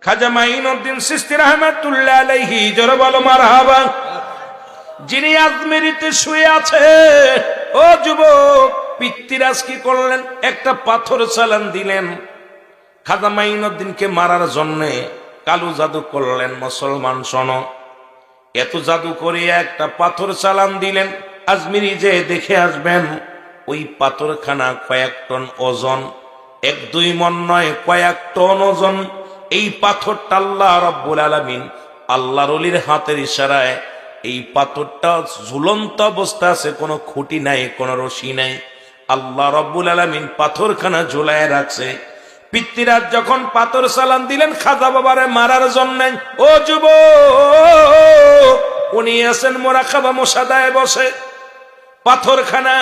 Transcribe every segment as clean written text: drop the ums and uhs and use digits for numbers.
খাজা মাইনুদ্দিন চিশতি রাহমাতুল্লাহ আলাইহি, জোরে বলো মারহাবা। যিনি আজমেরিতে শুয়ে আছে, ও যুবক, পিতৃরাজ কি করলেন? একটা পাথর চালান দিলেন খাজা মাইনুদ্দিনকে মারার জন্যে। কালো জাদু করলেন। মুসলমান শোনো, এত জাদু করে একটা পাথর চালান দিলেন। আজমিরি যে দেখে আসবেন, ওই পাথরখানা কয়েক টন ওজন, 1-2 মণ নয়, কয়েক টন ওজন। এই পাথরটা আল্লাহ রাব্বুল আলামিন, আল্লাহর ওলির হাতের ইশারায় এই পাথরটা ঝুলন্ত অবস্থা আছে, কোনো খুঁটি নাই, কোনো রশি নাই। আল্লাহ রাব্বুল আলামিন পাথরখানা ঝুলায় রাখছে। পিতৃরাজ যখন পাথর চালান দিলেন খাজা বাবারে মারার জন্য, ও যুবক, উনি আছেন মোরাকাবা মুশাহাদায় বসে। পাথরখানা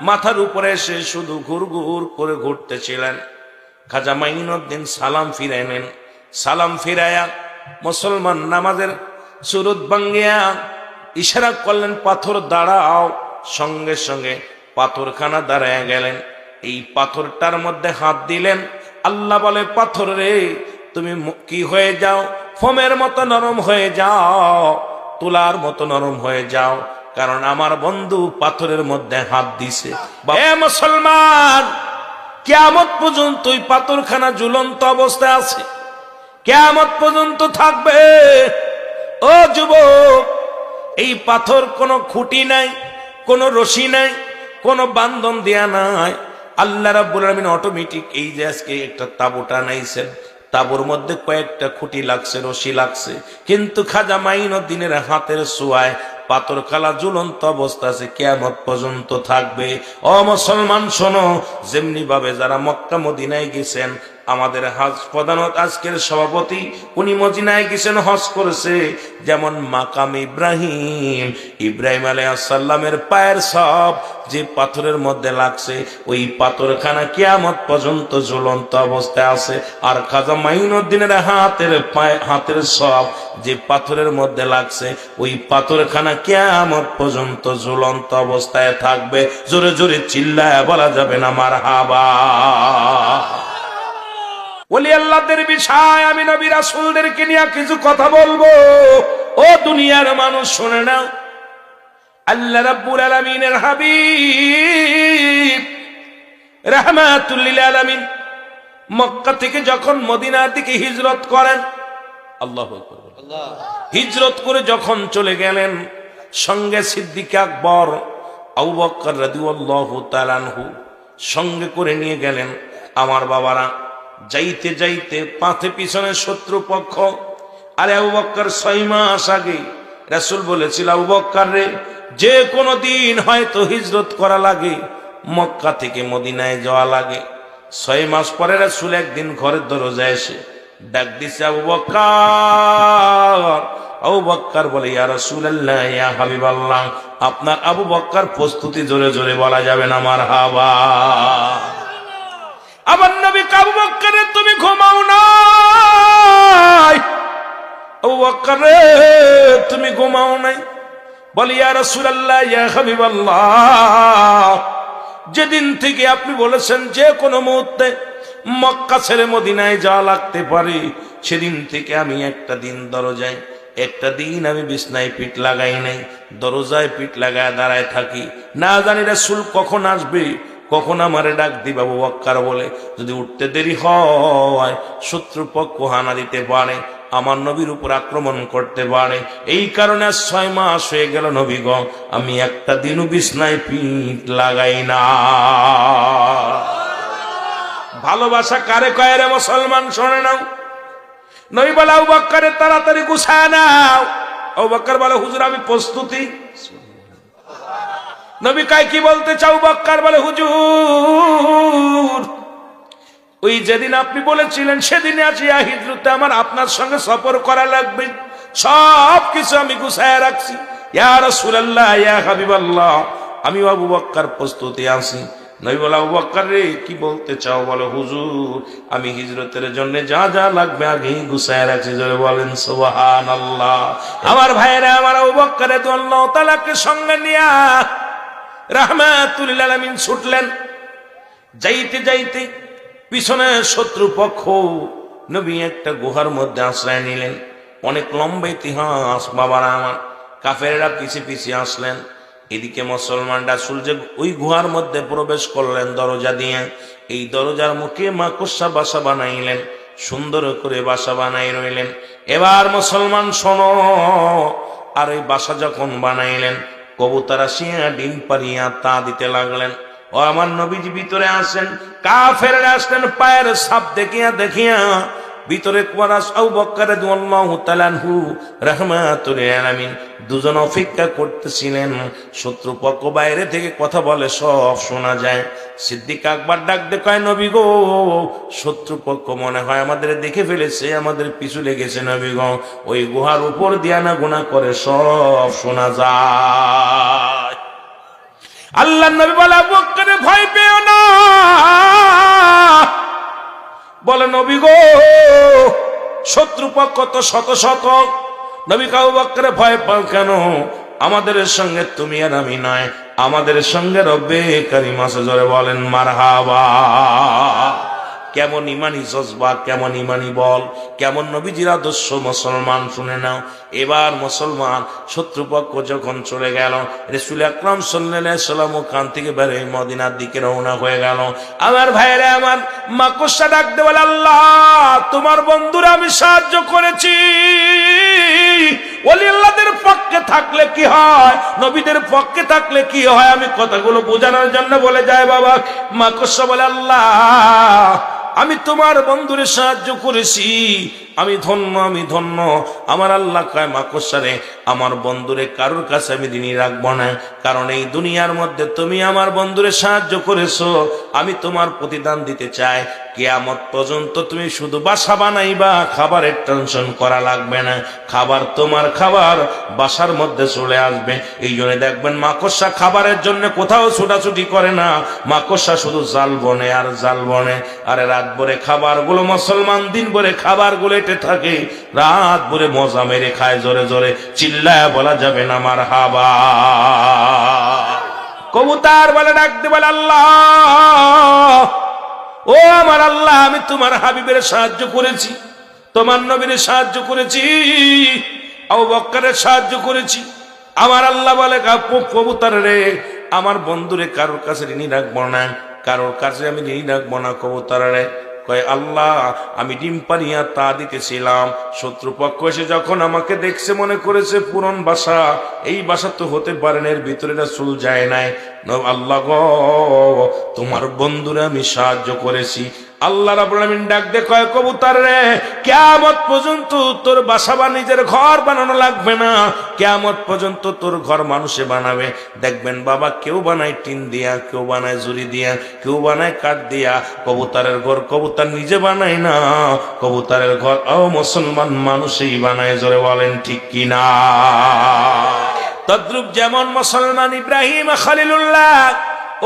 মাথার উপরে এসে শুধু ঘুর ঘুর করে ঘুরতেছিলেন। খাজা মাইনুদ্দিন সালাম ফিরাইলেন। সালাম ফিরাইয়া মুসলমান নামাজের সুরত ভাঙ্গিয়া ইশারা করলেন, পাথর দাঁড়াও। সঙ্গে সঙ্গে পাথরখানা দাঁড়ায় গেলেন। এই পাথরটার মধ্যে হাত দিলেন। আল্লাহ বলে, পাথর রে, তুমি কি হয়ে যাও? ফোমের মতো নরম হয়ে যাও, তুলার মতো নরম হয়ে যাও, কারণ আমার বন্ধু পাথরের মধ্যে হাত দিছে। হে মুসলমান, কিয়ামত পর্যন্ত ওই পাথরখানা ঝুলন্ত অবস্থায় আছে, কিয়ামত পর্যন্ত থাকবে। ও যুবক, এই পাথর কোনো খুঁটি নাই, কোনো রশি নাই, কোনো বান্ধন দেয়া নাই। আল্লাহ রাব্বুল আলামিন অটোমেটিক এই যে আজকে একটা তাবু টানাইছেন, তাবুর মধ্যে কয়েকটা খুঁটি লাগছে, রশি লাগছে, কিন্তু খাজা মাইনুদ্দিনের হাতের ছোঁয়ায় পাথরখানা ঝুলন্ত অবস্থা আছে, কিয়ামত পর্যন্ত থাকবে। ও মুসলমান শোনো, যেমনি ভাবে যারা মক্কা মদিনায় গেছেন, আমাদের হজ প্রধানত আজকের সভাপতি, উনি মদিনায় গেছেন, হজ করেছে। যেমন মাকাম ইব্রাহিম আলাইহিস সালামের পায়ের সব যে পাথরের মধ্যে লাগছে, ওই পাথরখানা কিয়ামত পর্যন্ত ঝুলন্ত অবস্থায় আছে। আর খাজা মাইনুদ্দিনের হাতের সব যে পাথরের মধ্যে লাগছে, ওই পাথরখানা কিয়ামত পর্যন্ত ঝুলন্ত অবস্থায় থাকবে। জোরে জোরে চিল্লায় বলা যাবে না মারহাবা। ওলি আল্লাহদের বিষয় আমি নবী রাসূলদেরকে নিয়ে কিছু কথা বলবো। ও দুনিয়ার মানুষ শুনে নাও, আল্লাহ রাব্বুল আলামিনের হাবিব রাহমাতুল লিল আলামিন মক্কা থেকে যখন মদিনার দিকে হিজরত করেন, আল্লাহু আকবার, হিজরত করে যখন চলে গেলেন, সঙ্গে সিদ্দিক আকবর, আবু বকর রাদিয়াল্লাহু তাআলা আনহু সঙ্গে করে নিয়ে গেলেন। আমার বাবারা, যাইতে যাইতে পাথে পিছনে শত্রুপক্ষ। আরে আবু বকর 6 মাস আগে রাসূল বলেছিল, আবু বকর রে, যে কোনো দিন হয়তো হিজরত করা লাগে, মক্কা থেকে মদিনায় যাওয়া লাগে। 6 মাস পরে রাসূল একদিন ঘরের দরজায় এসে ডাক দিছে, আবু বকর। আবু বকর বলে, ইয়া রাসূলুল্লাহ, ইয়া হাবিবাল্লাহ। আপনার আবু বকর প্রস্তুতি জোরে জোরে বলা যাবে না মারহাবা। আমার নবী আবু বকর, তুমি ঘুমাও নাই? আবু বকর, তুমি ঘুমাও নাই? বলি, ইয়া রাসূলুল্লাহ, ইয়া হাবিবাল্লাহ, যেদিন থেকে আপনি বলেছেন যে কোনো মুহূর্তে মক্কা ছেড়ে মদিনায় যাওয়া লাগতে পারে, সেদিন থেকে আমি একটা দিন দরজায়, একটা দিন আমি বিছনায় পিঠ লাগাই নাই, দরজায় পিঠ লাগায় দাঁড়ায় থাকি। না জানি রাসূল কখন আসবে, কখন আমারে ডাক দিবে। আবু বকর বলে, যদি উঠতে দেরি হয় শত্রুপক্ষ হানা দিতে পারে, আমার নবীর উপর আক্রমণ করতে পারে। এই কারণে 6 মাস হয়ে গেল নবী গো, আমি একটা দিনও বিছনায় পিঠ লাগাই না। ভালোবাসা কারে কয় রে মুসলমান, শোনে নাও। নবী বলে, আবু বকর তাড়াতাড়ি গুছায় নাও। আবু বকর বলে, হুজুর আমি প্রস্তুতি। নবী কয়, কি বলতে চাও? আবু বকর বলে, হুজুর, ওই যেদিন আপনি বলেছিলেন সেদিনে আসিয়া হিজরতে আমার আপনার সঙ্গে সফর করা লাগবে, সব কিছু আমি গুছায় রাখছি। ইয়া রাসূলুল্লাহ, ইয়া হাবিবাল্লাহ, আমি আবু বকর প্রস্তুতি আছি। নবী বলে, আবু বকর রে, কি বলতে চাও? বলে, হুজুর, আমি হিজরতের জন্য যা যা লাগবে আগেই গুছায় রাখছি। জোরে বলেন সুবহানাল্লাহ। আমার ভাইরা, আমার আবু বকর রাদিয়াল্লাহু তাআলাকে সঙ্গে নিয়া রাহমাতুল লিল আলামিন ছুটলেন। যাইতে যাইতে পিছনে শত্রুপক্ষ নবী একটা গুহার মধ্যে আশ্রয় নিলেন। অনেক লম্বা ইতিহাস বাবারা আমার। কাফেররা পিছে পিছে আসলেন। এদিকে মুসলমানরা সূর্য ওই গুহার মধ্যে প্রবেশ করলেন দরজা দিয়ে। এই দরজার মুখে মাকড়সা বাসা বানাইলেন, সুন্দর করে বাসা বানাই রইলেন। এবার মুসলমান শোনো, আর ওই বাসা যখন বানাইলেন, কবুতর আসিয়া ডিম পারিয়া তা দিতে লাগলেন। ও আমার নবীজি ভিতরে আসেন, কাফেররা আসলেন পায়ের ছাপ দেখিয়া দেখিয়া ভিতরে কুয়ারাস আবু বকর রাদিয়াল্লাহু তাআলা আনহু রাহমাতুল আলামিন দুজন অপেক্ষা করতেছিলেন। শত্রুপক্ষ বাইরে থেকে কথা বলে, সব শোনা যায়। সিদ্দিক আকবর ডাক দিয়ে কয়, নবী গো, শত্রুপক্ষ মনে হয় আমাদের দেখে ফেলেছে, আমাদের পিছু লেগেছে নবী গো। ওই গুহার উপর দিয়া না গুনাহ করে সব শোনা যায়। আল্লাহর নবী বলে, আবু বকর ভয় পেও না। বলে, নবী গো, শত্রুপক্ষ তো শত শত। নবী আবু বকরে ভয় পাও কেন? আমাদের সঙ্গে তুমি আর আমি নয়, আমাদের সঙ্গে রব্বে কারীম আছে। জোরে বলেন মারহাবা। কেমন ইমানি জজবা, কেমন ইমানি বল, কেমন নবীজির আদর্শ মুসলমান শুনে নাও। এবার মুসলমান শত্রুপক্ষ যখন চলে গেল, রাসূল আকরাম সাল্লাল্লাহু আলাইহি ওয়াসাল্লাম ওখান থেকে বের হয়ে মদিনার দিকে রওনা হয়ে গেল। আমার ভাইরা আমার, মাকড়সা ডাক দে বলে, আল্লাহ তোমার বন্ধুরা আমি সাহায্য করেছি। ওলি আল্লাহদের পক্ষে থাকলে কি হয়, নবীদের পক্ষে থাকলে কি হয়, আমি কথাগুলো বোঝানোর জন্য বলে যায় বাবা। মাকড়সা বলে, আল্লাহ আমি তোমার বন্ধুরে সাহায্য করেছি, আমি ধন্য, আমি ধন্য। আমার আল্লাহ কয়, মাকড়সারে আমার বন্ধুরে কারোর কাছে আমি ঋণী রাখবো না, কারণ এই দুনিয়ার মধ্যে তুমি আমার বন্ধুরে সাহায্য করেছো, আমি তোমার প্রতিদান দিতে চাই। কিয়ামত পর্যন্ত তুমি শুধু বাসা বানাইবা, খাবারের টেনশন করা লাগবে না, খাবার তোমার খাবার বাসার মধ্যে চলে আসবে। এই জন্য দেখবেন মাকড়সা খাবারের জন্য কোথাও ছোটাছুটি করে না, মাকড়সা শুধু জাল বনে আর জাল বনে। আরে রাত ভরে খাবারগুলো মুসলমান দিন ভরে খাবারগুলো এটে থাকে, রাত ভরে মজা মেরে খায়, জোরে জোরে চিল্লায় বলা যাবে না মারহাবা। কবুতর বলে, ডাকতে বলে, আল্লাহ ও আমার আল্লাহ, আমি তোমার হাবিবের সাহায্য করেছি, তোমার নবীর সাহায্য করেছি, আবু বকরের সাহায্য করেছি। আমার আল্লাহ বলে, কবুতর রে আমার বন্ধুরে কারোর কাছে ঋণী রাখবো না, কারোর কাছে আমি ঋণী রাখবো না। কবুতর রে কয়, আল্লাহ আমি ডিম পারিয়া তা দিতেছিলাম, শত্রুপক্ষ এসে যখন আমাকে দেখছে মনে করেছে পুরন বাসা, এই বাসা তো হতে পারে না, এর ভিতরে রাসূল যায় নাই। আল্লাহ গো, তোমার বন্ধুরে আমি সাহায্য করেছি। আল্লাহ রাব্বুল আলামিন ডাক দে কয়, কবুতর রে কিয়ামত পর্যন্ত তোর বাসা বা নিজের ঘর বানানো লাগবে না, কিয়ামত পর্যন্ত তোর ঘর মানুষে বানাবে। দেখবেন বাবা, কেউ বানায় টিন দিয়া, কেউ বানায় জুরি দিয়া, কেউ বানায় কাঠ দিয়া। কবুতরের ঘর কবুতর নিজে বানায় না, কবুতরের ঘর মুসলমান মানুষই বানায়। জোরে বলেন ঠিক কিনা? তদ্রূপ যেমন মুসলমান ইব্রাহিম খলিলুল্লাহ,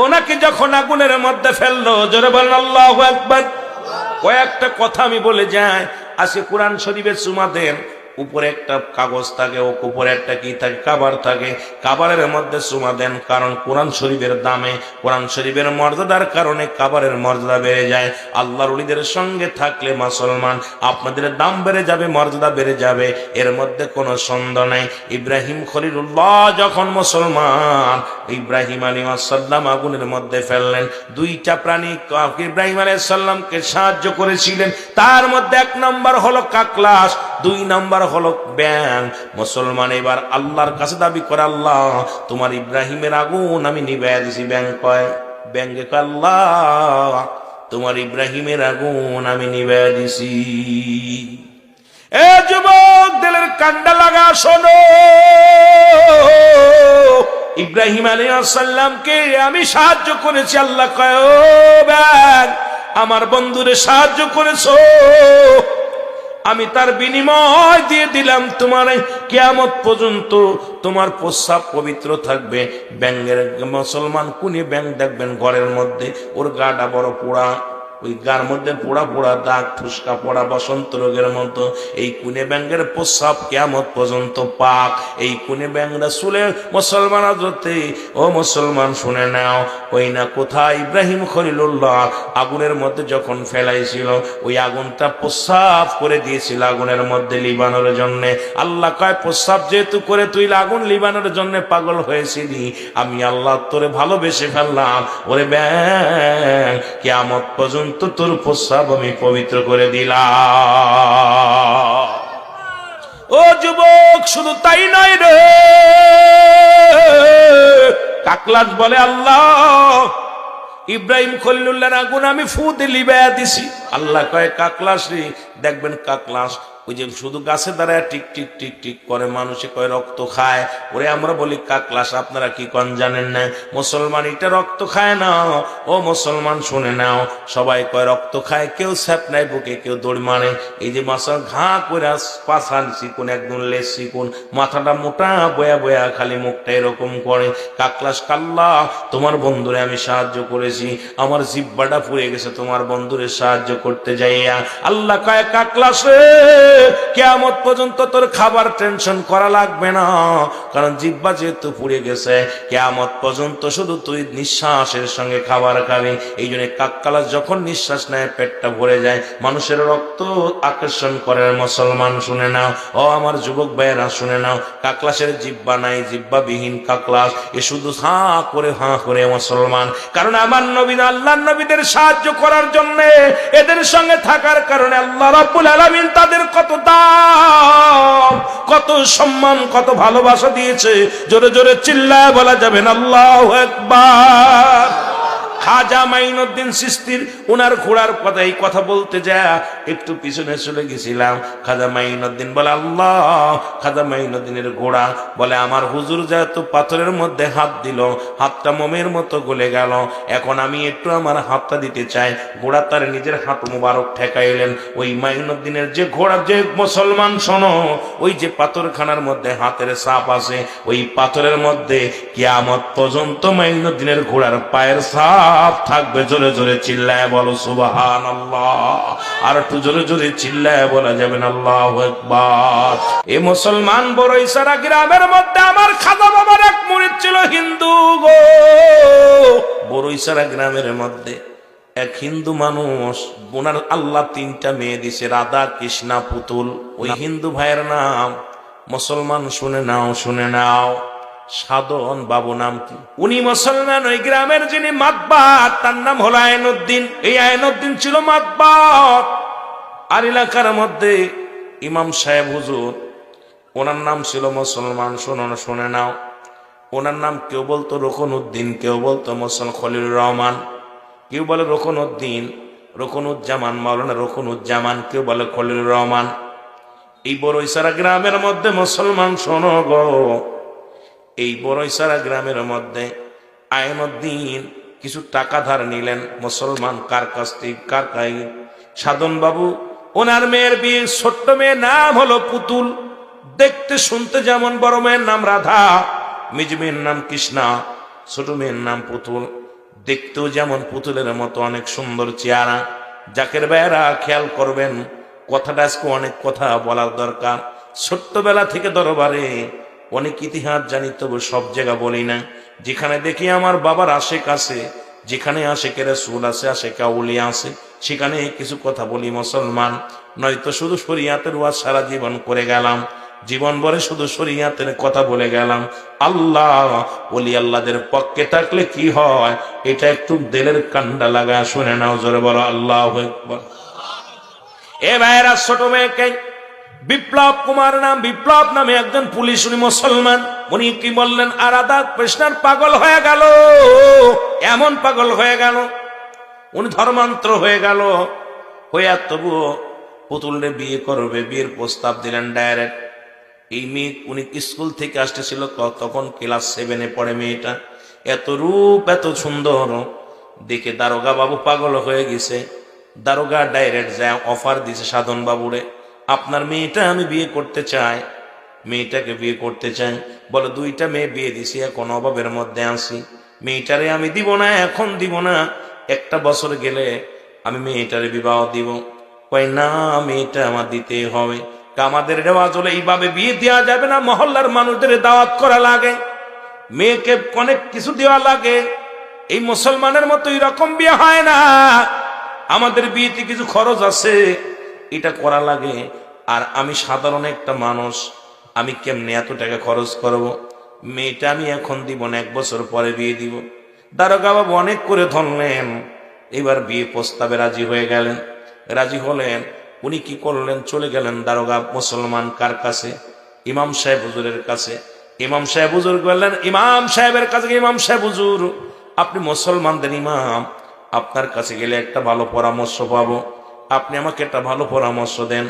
ওনাকে যখন আগুনের মধ্যে ফেললো, জোরে বলেন আল্লাহু আকবার। কয়েকটা কথা আমি বলে যাই। আজকে কোরআন শরীফের চুমা দেন, উপরে একটা কাগজ থাকে, ও উপরে একটা কি থাকে, কাবার থাকে, কাবারের মধ্যে চুমা দেন, কারণ কোরআন শরীফের দামে, কোরআন শরীফের মর্যাদার কারণে কাবারের মর্যাদা বেড়ে যায়। আল্লাহর ওলিদের সঙ্গে থাকলে মুসলমান আপনাদের দাম বেড়ে যাবে, মর্যাদা বেড়ে যাবে, এর মধ্যে কোনো সন্দেহ নাই। ইব্রাহিম খলিলুল্লাহ যখন মুসলমান ইব্রাহিম আলাইহিস সালাম আগুনের মধ্যে ফেললেন, দুইটা প্রাণী ইব্রাহিম আলাইহিস সালামকে সাহায্য করেছিলেন, তার মধ্যে এক নম্বর হলো কাকলাস, দুই নম্বর হলো ব্যাং। মুসলমান এবার আল্লাহর কাছে দাবি করে, আল্লাহ তোমার ইব্রাহিমের আগুন আমি নিভাইয়া দিছি। ব্যাং কয়, ব্যাংকে কয়, আল্লাহ তোমার ইব্রাহিমের আগুন আমি নিভাইয়া দিছি। এ যুবক, দিলের কান্ডা লাগা শোনো, ইব্রাহিম আলাইহিস সালামকে আমি সাহায্য করেছি। আল্লাহ কয়, ও ব্যাং, আমার বন্ধুরে সাহায্য করেছো, আমি তার বিনিময় দিয়ে দিলাম তোমার কিয়ামত পর্যন্ত তোমার প্রস্রাব পবিত্র থাকবে। ব্যাঙের মুসলমান কোনে ব্যাঙ দেখবেন ঘরের মধ্যে, ওর গাটা বড় পোড়া, ওই গার মধ্যে পোড়া পোড়া দাগ, ঠুসকা পড়া, বসন্ত রোগের মতো। এই কুনে ব্যাঙের প্রস্রাব কিয়ামত পর্যন্ত পাক। এই কুনে ব্যাঙরা চুলে মুসলমান হযরতে, ও মুসলমান শুনে নাও, ওই না কোথায় ইব্রাহিম খলিলুল্লাহ আগুনের মধ্যে যখন ফেলাইছিল, ওই আগুনটা প্রস্রাব করে দিয়েছিল আগুনের মধ্যে লিবানোর জন্য। আল্লাহ কয়, প্রস্রাব যেহেতু করে তুই আগুন লিবানোর জন্য পাগল হয়েছিলি, আমি আল্লাহ তোরে ভালোবেসে ফেললাম। ওরে ব্যাং, কিয়ামত পর্যন্ত তোর প্রস্রাব আমি পবিত্র করে দিলাম। ও যুবক, শুধু তাই নয় রে, কাকলাস বলে, আল্লাহ ইব্রাহিম খলিলুল্লাহর আগুন আমি ফু দিয়ে লিবাইয়া দিছি। আল্লাহ কয়, কাকলাস রে, দেখবেন কাকলাস ওই যে শুধু গাছে দাঁড়ায় টিক টিক টিক টিক করে, মানুষে কয় রক্ত খায়। ওরে আমরা বলি কাকলাস, আপনারা কি কন জানেন না? মুসলমান এটা রক্ত খায় না। ও মুসলমান শুনে নাও, সবাই কয় রক্ত খায়, কেউ স্যাপনায় বুকে, কেউ দৌড় মারে। এই যে মাসা ঘা করে পাছান চিকুন, একদম লেস চিকুন, মাথাটা মোটা, বয়া বয়া, খালি মুখটা এরকম করে। কাকলাস, কাল্লা তোমার বন্ধুরে আমি সাহায্য করেছি, আমার জিব্বাটা পুড়ে গেছে তোমার বন্ধুরে সাহায্য করতে যাইয়া। আল্লাহ কয়, কাকলাস রে, কিয়ামত পর্যন্ত তোর খাবার টেনশন করা লাগবে না, কারণ জিহ্বা যেহেতু পুড়ে গেছে, কিয়ামত পর্যন্ত শুধু তুই নিঃশ্বাসের সঙ্গে খাবার খাবি। এই জন্য কাকলাস যখন নিঃশ্বাস নেয় পেটটা ভরে যায়, মানুষের রক্ত আকর্ষণ করে। মুসলমান শুনে নাও, ও আমার যুবক ভাইয়েরা শুনে নাও, কাকলাসের জিহ্বা নাই, জিহ্বাবিহীন কাকলাস, এ শুধু হাঁ করে মুসলমান। কারণ আমার নবী, আল্লাহর নবীদের সাহায্য করার জন্য, এদের সঙ্গে থাকার কারণে আল্লাহ রাব্বুল আলামিন তাদের কত দাম, কত সম্মান, কত ভালোবাসা দিয়েছে। জোরে জোরে চিল্লায় বলা যাবে না আল্লাহু আকবার। খাজা মাইনুদ্দিন চিশতির উনার ঘোড়ার কথা, এই কথা বলতে যায় একটু পিছনে চলে গেছিলাম। খাজা মাইনুদ্দিন বলে, আল্লাহ, খাজা মাইনুদ্দিনের ঘোড়া বলে, আমার হুজুর যেহেতু পাথরের মধ্যে হাত দিল, হাতটা মোমের মতো গলে গেল, এখন আমি একটু আমার হাতটা দিতে চাই। ঘোড়া তার নিজের হাত মুবারক ঠেকাইলেন। ওই মাইনুদ্দিনের যে ঘোড়া, যে মুসলমান শোনো, ওই যে পাথরখানার মধ্যে হাতের ছাপ আছে, ওই পাথরের মধ্যে কিয়ামত পর্যন্ত মাইনুদ্দিনের ঘোড়ার পায়ের ছাপ থাকবে। জোরে জোরে চিল্লায় বলো সুবহানাল্লাহ। আর একটু জোরে জোরে চিল্লায় বলা যাবে না আল্লাহু আকবার। এই মুসলমান বড়ইছড়া গ্রামের মধ্যে আমার খাজা বাবার এক মুরিদ ছিল হিন্দু গো। বড়ইছড়া গ্রামের মধ্যে এক হিন্দু মানুষ, ওনার আল্লাহ 3টা মেয়ে দিছে, রাধা, কৃষ্ণা, পুতুল। ওই হিন্দু ভাইয়ের নাম, মুসলমান শুনে নাও, শুনে নাও, সাধন বাবু নাম কি। উনি মুসলমান, ওই গ্রামের যিনি মাতবার, তার নাম হলো আইনুদ্দিন। এই আইনুদ্দিন ছিল মাতবার। আর এলাকার মধ্যে ইমাম সাহেব হুজুর, ওনার নাম ছিল মুসলমান, শুনে নাও, ওনার নাম কেউ বলতো রকনউদ্দিন, কেউ বলতো মুসলমান খলিলুর রহমান, কেউ বলে রকনউদ্দিন, রকনুজ্জামান, মাওলানা রকনুজ্জামান, কেউ বলে খলিলুর রহমান। এই বড়ইছড়া গ্রামের মধ্যে মুসলমান শোনো গো, এই বড়ইছড়া গ্রামের মধ্যে আইনুদ্দিন কিছু টাকা ধার নিলেন মুসলমান কার কাছ থেকে, কার কাই, সাধন বাবু। ওনার মেয়ের বিয়ে, ছোট্ট মেয়ের নাম হলো পুতুল, দেখতে শুনতে যেমন, বড় মেয়ের নাম রাধা, মেজ মেয়ের নাম কৃষ্ণা, ছোট মেয়ের নাম পুতুল। দেখতেও যেমন পুতুলের মতো, অনেক সুন্দর চেহারা। জাকের ভাইয়েরা খেয়াল করবেন, কথাটা আজকে অনেক কথা বলার দরকার। ছোট্টবেলা থেকে দরবারে অনেক ইতিহাস জানি, তবু সব জায়গা বলি না। যেখানে দেখি আমার বাবার আশেক আছে, যেখানে আশেকে রাসূল আছে, আশেকে আউলিয়া আছে, সেখানে কিছু কথা বলি মুসলমান। নয়তো শুধু শরীয়তের ওয়াজ সারা জীবন করে গেলাম, জীবন ভরে শুধু শরীয়তের কথা বলে গেলাম। আল্লাহ, ওলি আল্লাহদের পক্ষে থাকলে কি হয়, এটা একটু দিলের কান্ডা লাগা শুনে নাও। জোরে বলো আল্লাহু আকবার। এ ভাইরা, ছোট মেয়েকে বিপ্লব কুমার নাম, বিপ্লব নামে একজন পুলিশ, উনি মুসলমান। উনি কি বললেন, রাধা কৃষ্ণার পাগল হয়ে গেল, এমন পাগল হয়ে গেল, উনি ধর্মান্তর হয়ে গেল। হইয়া তবুও পুতুলরে বিয়ে করবে, বিয়ের প্রস্তাব দিলেন ডাইরেক্ট। এই মেয়ে, উনি স্কুল থেকে আসতেছিল, তখন ক্লাস 7-এ পড়ে মেয়েটা। এত রূপ, এত সুন্দর দেখে দারোগা বাবু পাগল হয়ে গেছে। দারোগা ডাইরেক্ট যায় অফার দিছে সাধন বাবুরে, আপনার মেয়েটা আমি বিয়ে করতে চাই, মেয়েটাকে বিয়ে করতে চাই। বলে, 2টা মেয়ে বিয়ে দিছি, এখন অভাবের মধ্যে আছি, মেয়েটারে আমি দিব না, এখন দিব না, 1টা বছর গেলে আমি মেয়েটারে বিবাহ দিব। কয় না, মেয়েটা আমার দিতে হবে। আমাদের রেওয়াজ হলে এইভাবে বিয়ে দেওয়া যাবে না, মহল্লার মানুষদের দাওয়াত করা লাগে, মেয়েকে অনেক কিছু দেওয়া লাগে। এই মুসলমানের মতো এরকম বিয়ে হয় না, আমাদের বিয়েতে কিছু খরচ আছে, এটা করা লাগে। আর আমি সাধারণ একটা মানুষ, আমি কেমনে এত টাকা খরচ করব? মেয়েটা আমি এখন দিব না, 1 বছর পরে বিয়ে দিব। দারোগা বাবু অনেক করে ধরলেন, এবার বিয়ে প্রস্তাবে রাজি হয়ে গেলেন। রাজি হলেন, উনি কি করলেন, চলে গেলেন দারোগা মুসলমান কার কাছে? ইমাম সাহেব হুজুরের কাছে। ইমাম সাহেব হুজুর বললেন, ইমাম সাহেবের কাছে, ইমাম সাহেব হুজুর আপনি মুসলমানদের ইমাম, আপনার কাছে গেলে একটা ভালো পরামর্শ পাবো, আপনি আমাকে একটা ভালো পরামর্শ দেন।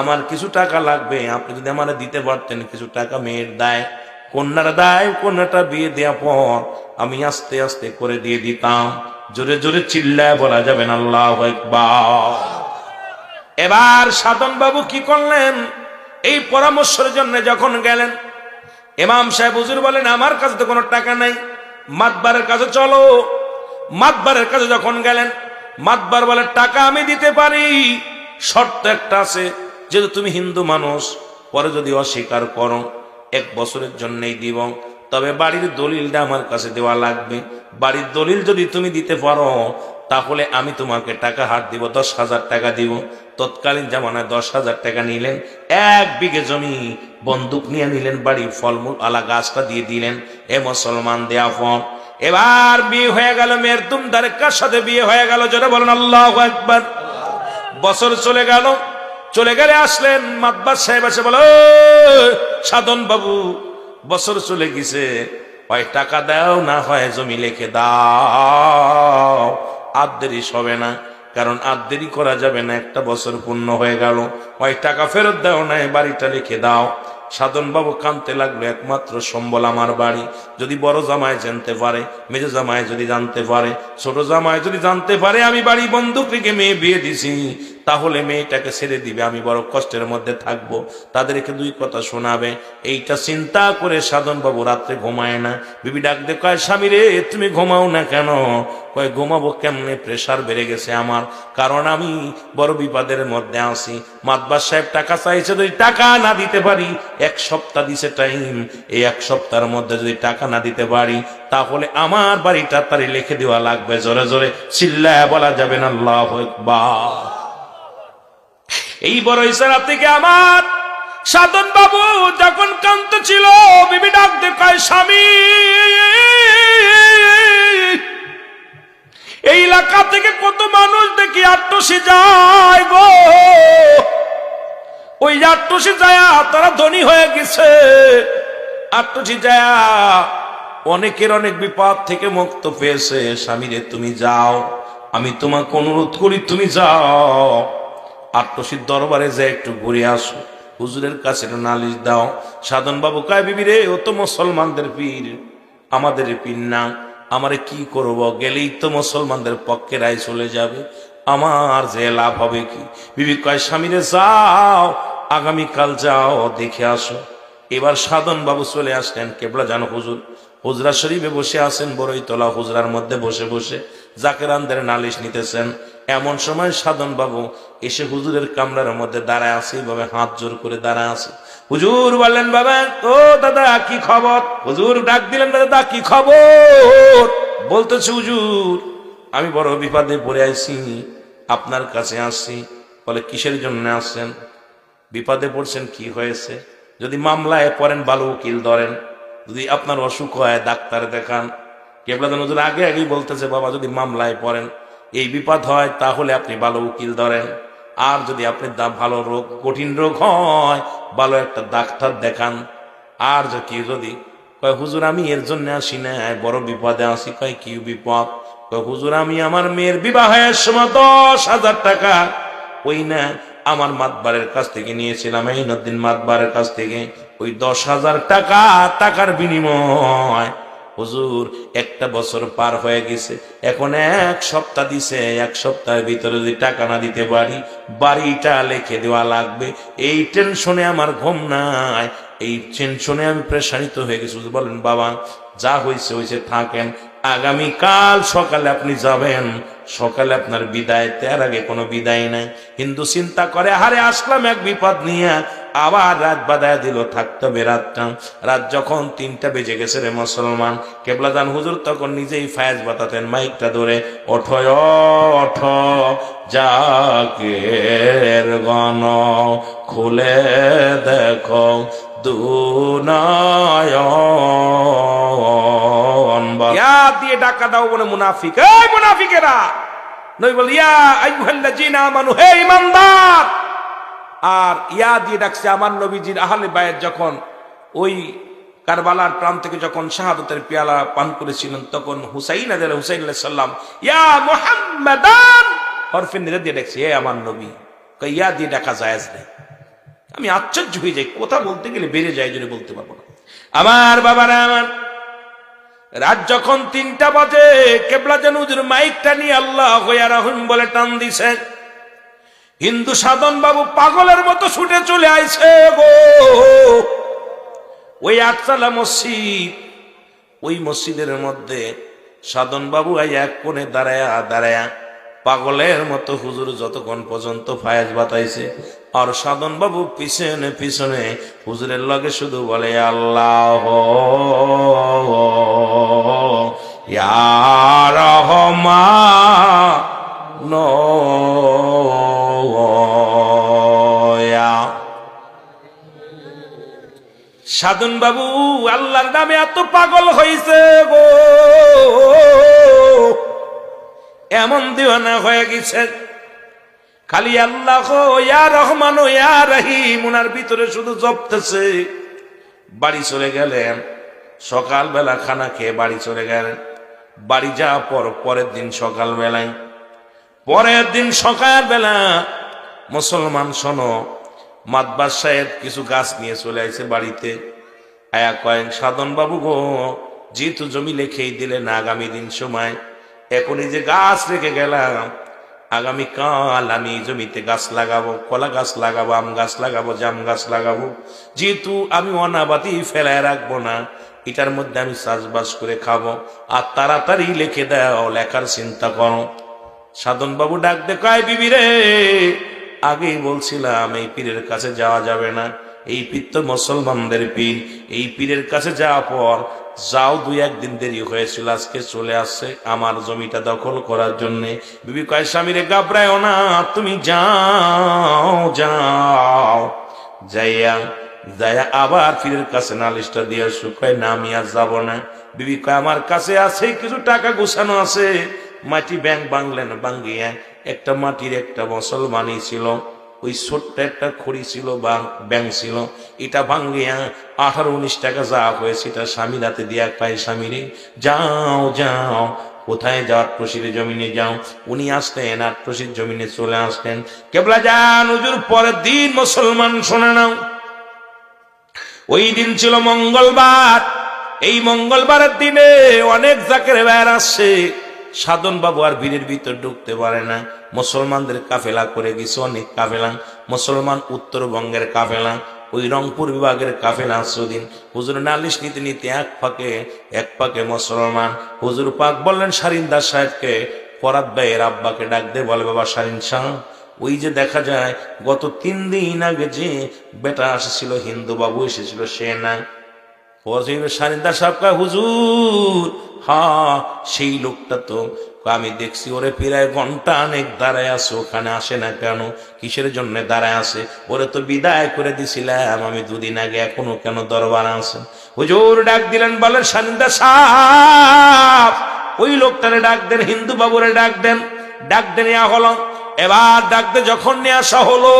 আমার কিছু টাকা লাগবে, আপনি যদি আমার দিতে পারতেন কিছু টাকা, মেয়ের দায়, কন্যার দায়, কন্যাটা বিয়ে দেওয়ার পর আমি আস্তে আস্তে করে দিয়ে দিতাম। জোরে জোরে চিল্লায় বলা যাবেন আল্লাহু আকবার। এবার সাধন বাবু কি করলেন, এই পরামর্শের জন্য যখন গেলেন, ইমাম সাহেব হুজুর বলেন আমার কাছে তো কোনো টাকা নাই, মাতবারের কাছে চলো। মাতবারের কাছে যখন গেলেন, মাতবার বলে টাকা আমি দিতে পারি, শর্ত একটা আছে, যেহেতু তুমি হিন্দু মানুষ, পরে যদি অস্বীকার করো 1 বছরের জন্যই দিব, তবে বাড়ির দলিলটা আমার কাছে দেওয়া লাগবে। বাড়ির দলিল যদি তুমি দিতে পারো তাহলে আমি তোমাকে টাকা হাত দিব, 10,000 টাকা দিব। তৎকালীন জামানায় 10,000 টাকা নিলেন, 1 বিঘে জমি বন্দুক নিয়ে নিলেন, বাড়ির ফলমূল আলা গাছটা দিয়ে দিলেন। এ মুসলমান দেয়া ফল। এবার বিয়ে হয়ে গেল, মেয়ের দুমদারের সাথে বিয়ে হয়ে গেল, জোরে বলেন আল্লাহু আকবার। বছর চলে গেল, চলে গেলে আসলেন মাতবার সাহেব, এসে বলো সাধন বাবু বছর চলে গেছে, হয় টাকা দাও না হয় জমি লিখে দাও। আর দেরি হবে না, কারণ আর দেরি করা যাবে না, 1 বছর পূর্ণ হয়ে গেল। হয় টাকা ফেরত দাও না বাড়িটা লিখে দাও। সাধন বাবু কাঁদতে লাগলো, একমাত্র সম্বল আমার বাড়ি, যদি বড় জামাই জানতে পারে, মেজো জামাই যদি জানতে পারে, ছোট জামাই যদি জানতে পারে আমি বাড়ি বন্দুক রেখে মেয়ে বিয়ে দিছি, তাহলে মেয়েটাকে ছেড়ে দিবে, আমি বড় কষ্টের মধ্যে থাকবো, তাদেরকে 2 কথা শোনাবে। এইটা চিন্তা করে সাধন বাবু রাত্রে ঘুমায় না। বিবি ডাক দে, কয় স্বামী রে তুমি ঘুমাও না কেন? কয় ঘুমাবো কেমনে, প্রেশার বেড়ে গেছে আমার, কারণ আমি বড় বিপদের মধ্যে আছি। মাতবার সাহেব টাকা চাইছে, যদি টাকা না দিতে পারি, 1 সপ্তাহ দিছে টাইম, এই 1 সপ্তাহের মধ্যে যদি টাকা না দিতে পারি তাহলে আমার বাড়িটা তারে লিখে দেওয়া লাগবে। জোরে জোরে চিল্লায় বলা যাবে না আল্লাহু আকবার। এই বড় ইশারা থেকে আমার সাধন বাবু যখন কান্ত ছিল, বিবি ডাক দে, কয় স্বামী এই এলাকা থেকে কত মানুষ দেখি আট্টসি যায় গো, ওই আট্টসি যায় তারা ধনী হয়ে গেছে, আট্টসি যায় অনেকের অনেক বিপদ থেকে মুক্ত পেয়েছে। স্বামী রে তুমি যাও, আমি তোমাকে অনুরোধ করি তুমি যাও, আট্টসির দরবারে যে একটু ঘুরে আসো, হুজুরের কাছে নালিশ দাও। সাধন বাবু কয় বিবি রে ও তো মুসলমানদের পীর, আমাদের পীর না, আমারে কি করব, গেলেই তো মুসলমানদের পক্ষে রায় চলে যাবে, আমার যে লাভ হবে কি? বিবি কয় স্বামী রে যাও, আগামীকাল যাও দেখে আসো। এবার সাধন বাবু চলে আসলেন কেবলা জানো হুজুর, হুজরা শরীফে বসে আছেন, বড়ই তোলা হুজরার মধ্যে বসে বসে জাকেরানদের নালিশ নিতেছেন। এমন সময় সাধন বাবু এসে হুজুরের কামরার মধ্যে দাঁড়ায় আছে, এইভাবে হাত জোর করে দাঁড়ায় আছে। হুজুর বললেন, বাবা ও দাদা কি খবর? হুজুর ডাক দিলেন, দাদা কি খবর? বলতেছে হুজুর আমি বড় বিপদে পড়ে আছি, আপনার কাছে আসছি। বলে কিসের জন্য আসছেন? বিপদে পড়ছেন, কি হয়েছে? যদি মামলায় পড়েন ভালো উকিল ধরেন, যদি আপনার অসুখ হয় ডাক্তার দেখান। কেবলা হুজুর আগে আগেই বলতেছে, বাবা যদি মামলায় পড়েন এই বিপদ হয় তাহলে আপনি ভালো উকিল ধরেন, আর যদি আপনি ভালো রোগ কঠিন রোগ হয় ভালো একটা ডাক্তার দেখান। আর যদি কয় হুজুর আমি এর জন্য আসি না, বড় বিপদে আসি। কয় কি বিপদ? কয় হুজুর আমি আমার মেয়ের বিবাহের সময় 10,000 টাকা ওই না আমার মাতবারের কাছ থেকে নিয়েছিলাম, এইনুদ্দিন মাতবারের কাছ থেকে, ওই 10,000 টাকা, টাকার বিনিময় হুজুর 1 বছর পার হয়ে গেছে, এখন 1 সপ্তাহ দিছে, 1 সপ্তাহের ভিতরে যদি টাকা না দিতে পারি বাড়িটা লিখে দেওয়া লাগবে। এই টেনশনে আমার ঘুম নাই, এই টেনশনে আমি প্রেশানিত হয়ে গেছি। বলেন বাবা যা হয়েছে হয়েছে, থাকেন, আগামীকাল সকালে আপনি যাবেন, সকালে আপনার বিদায়, তার আগে কোনো বিদায় নাই। হিন্দু চিন্তা করে হারে আসলাম এক বিপদ নিয়ে, আবার রাত বাদায় দিল, থাকতে হবে রাতটা। রাত যখন 3টা বেজে গেছে রে মুসলমান, কেবলাদান হুজুর তখন নিজেই ফায়াজ বাতাতেন মাইকটা ধরে, ওঠো ওঠো জাগের গণ, খুলে দেখো দুনায়ন। দিয়ে ডাকা দাও বলে মুনাফিক, এই মুনাফিকেরা, নই বল ইয়া আইয়ুহাল্লাযীনা আমানু, হে ঈমানদার। আর ইয়া দিয়ে ডাকছে আমার নবীজির আহলে বায়াত যখন ওই কারবালার প্রান্ত থেকে যখন শাহাদাতের পেয়ালা পান করেছিলেন, তখন হুসাইন আলাইহিস সালাম ইয়া মুহাম্মাদান হরফে নিরে দিয়ে ডাকছে, হে আমার নবী। ইয়া দিয়ে ডাকা জায়েজ নেই। আমি আশ্চর্য হয়ে যাই, কথা বলতে গেলে বেড়ে যায়, জন্য বলতে পারবো না। আমার বাবারা আমার, রাত যখন 3টা বাজে, কেবলা যেন হুজুর মাইকটা নিয়ে আল্লাহু ইয়া রাহিম বলে টান দিছে। হিন্দু সাধন বাবু পাগলের মতো ছুটে চলে আইছে গো ওই 8তলা মসজিদ। ওই মসজিদের মধ্যে সাধন বাবু এক কোণে দাঁড়ায়া দাঁড়ায়া পাগলের মতো হুজুর যতক্ষণ পর্যন্ত ফায়াজ বাতাইছে, আর সাধন বাবু পিছনে পিছনে হুজুরের লগে শুধু বলে আল্লাহ ইয়া রহমান সাধন বাবু আল্লাহর নামে এত পাগল হয়েছে গো, এমন দিওয়ানা হয়ে গেছে, খালি আল্লাহ ইয়া রহমান ইয়া রহিম উনার ভিতরে শুধু জপতেছে। বাড়ি চলে গেলেন, সকালবেলা খানা খেয়ে বাড়ি চলে গেলেন। বাড়ি যাওয়ার পর পরের দিন সকালবেলা মুসলমান শোনো, মাতবার সাহেব কিছু গাছ নিয়ে চলে আসে বাড়িতে। আয়া কয়েন সাধন বাবু গো, যেহেতু জমি লেখেই দিলেন আগামী দিন সময়, এখনই যে গাছ রেখে গেলাম, আগামীকাল আমি জমিতে গাছ লাগাবো, কলা গাছ লাগাবো, আম গাছ লাগাবো, জাম গাছ লাগাবো। যেহেতু আমি অনাবাদি ফেলায় রাখবো না, এটার মধ্যে আমি চাষবাস করে খাবো, আর তাড়াতাড়ি লিখে দাও, লেখার চিন্তা করো। সাধন বাবু ডাক দে, কয় বিবি রে, আগেই বলছিলাম এই পীরের কাছে যাওয়া যাবে না, এই পীর তো মুসলমানদের পীর, এই পীরের কাছে যাওয়ার পর যাও 2-1 দিন দেরি হয়েছিল, আজকে চলে আসছে আমার জমিটা দখল করার জন্য। বিবি কয় স্বামীরে ঘাবড়ায়ও না, তুমি যাও যাও, যাইয়া আবার পীরের কাছে নালিশটা দিয়ে শুকায় না, আমি আর যাবো না। বিবি কয় আমার কাছে আছে কিছু টাকা গুছানো আছে, মাটি ব্যাংক বাংলেন, বাঙ্গিয়া একটা মাটির একটা মুসলমানি ছিল, ওই ছোট্ট একটা খড়ি ছিল বা ব্যাংক ছিল, এটা ভাঙ্গিয়া 18-19 টাকা যা হয়েছে এটা স্বামীর হাতে দিয়া পায়, স্বামীরে যাও যাও, কোথায় যাও, আটপ্রশির জমিনে যাও। উনি আসলেন, আটপ্রশির জমিনে চলে আসলেন। কেবলা যান হুজুর পরের দিন মুসলমান শোনে নাও, ওই দিন ছিল মঙ্গলবার। এই মঙ্গলবারের দিনে অনেক জাকের বের আসছে, সাধন বাবু আর ভিড়ের ভিতর ঢুকতে পারে না। মুসলমানদের কাফেলা করে গেছে, অনেক কাফেলা, মুসলমান উত্তরবঙ্গের কাফেলা, ওই রংপুর বিভাগের কাফেলা। আসদিন হুজুর নালিশ নিতে নিতে এক পাকে মুসলমান। হুজুর পাক বললেন শারিন্দা সাহেবকে, ফরাদ ভাইয়ের আব্বাকে ডাক দে, বলে বাবা শারিন শাহ, ওই যে দেখা যায় গত 3 দিন আগে যে বেটা এসেছিল, হিন্দু বাবু এসেছিল, সে না। শারিন্দা সাহেব কয় হুজুর, হ্যাঁ সেই লোকটা তো, আমি দেখছি ওরে প্রায় ঘন্টা অনেক দাঁড়ায় আছে, ওখানে আসে না কেন, কিসের জন্য দাঁড়ায় আছে? ওরে তো বিদায় করে দিছিলাম আমি 2 দিন আগে, এখনো কেন দরবার আছে? হুজুর ডাক দিলেন, বলেন শারিন্দা সাহেব ওই লোকটারে ডাক দেন, হিন্দু বাবুরে ডাক দেন। ডাক দেন নেওয়া হলো। এবার ডাকতে যখন নিয়ে আসা হলো,